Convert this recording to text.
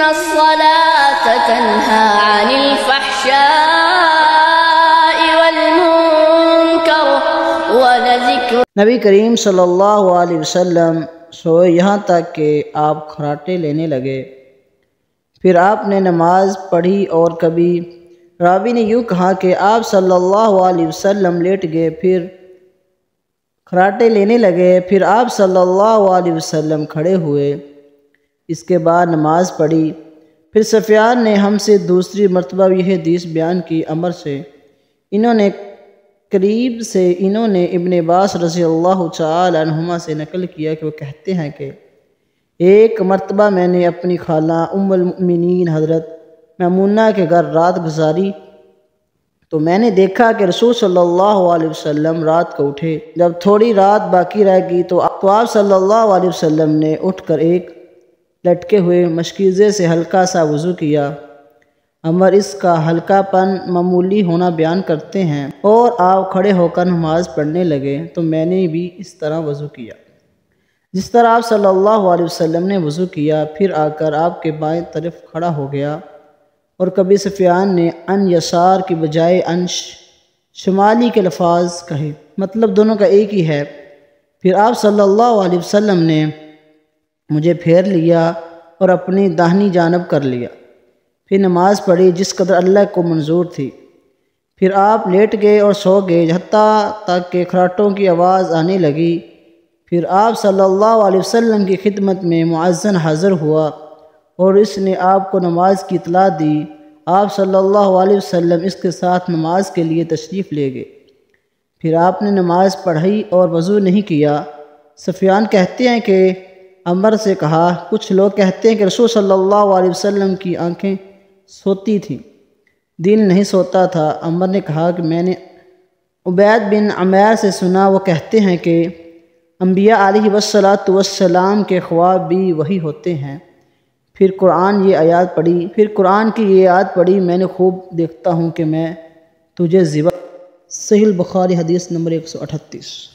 الصلاة تنهى عن الفحشاء والمنکر ولذکر۔ نبی کریم صلی اللہ علیہ وسلم سوئے یہاں تک کہ آپ کھراٹے لینے لگے، پھر آپ نے نماز پڑھی، اور کبھی راوی نے یوں کہا کہ آپ صلی اللہ علیہ وسلم لیٹ گئے، پھر کھراٹے لینے لگے، پھر آپ صلی اللہ علیہ وسلم کھڑے ہوئے، اس کے بعد نماز پڑھی۔ پھر سفیان نے ہم سے دوسری مرتبہ یہ حدیث بیان کی عمر سے۔ انہوں نے قریب سے ابن عباس رضی اللہ تعالی عنہما سے نقل کیا کہ وہ کہتے ہیں کہ ایک مرتبہ میں نے اپنی خالہ ام المؤمنین حضرت میمونہ کے گھر رات گزاری، تو میں نے دیکھا کہ رسول صلی اللہ علیہ وسلم رات کو اٹھے۔ جب تھوڑی رات باقی رہ گئی تو آپ صلی اللہ علیہ وسلم نے اٹھ کر ایک لٹکے ہوئے مشکیزے سے ہلکا سا وضو کیا۔ عمر اس کا ہلکا پن معمولی ہونا بیان کرتے ہیں، اور آپ کھڑے ہو کر نماز پڑھنے لگے تو میں نے بھی اس طرح وضو کیا جس طرح آپ صلی اللہ علیہ وسلم نے وضو کیا، پھر آ کر آپ کے بائیں طرف کھڑا ہو گیا۔ اور کبھی سفیان نے ان یسار کی بجائے ان شمالی کے لفظ کہے، مطلب دونوں کا ایک ہی ہے۔ پھر آپ صلی اللہ علیہ وسلم نے مجھے پھیر لیا اور اپنی داہنی جانب کر لیا، پھر نماز پڑھی جس قدر اللہ کو منظور تھی۔ پھر آپ لیٹ گئے اور سو گئے حتیٰ تک کہ کھراٹوں کی آواز آنے لگی۔ پھر آپ صلی اللہ علیہ وسلم کی خدمت میں مؤذن حاضر ہوا اور اس نے آپ کو نماز کی اطلاع دی۔ آپ صلی اللہ علیہ وسلم اس کے ساتھ نماز کے لیے تشریف لے گئے، پھر آپ نے نماز پڑھی اور وضو نہیں کیا۔ سفیان کہتے ہیں کہ عمر سے کہا، کچھ لوگ کہتے ہیں کہ رسول صلی اللہ علیہ وسلم کی آنکھیں سوتی تھیں، دل نہیں سوتا تھا۔ عمر نے کہا کہ میں نے عبید بن عمیر سے سنا، وہ کہتے ہیں کہ انبیاء علیہ والسلام کے خواب بھی وہی ہوتے ہیں۔ پھر قرآن کی یہ آیات پڑھی، میں نے خوب دیکھتا ہوں کہ میں تجھے ذبح۔ صحیح البخاری حدیث نمبر 138۔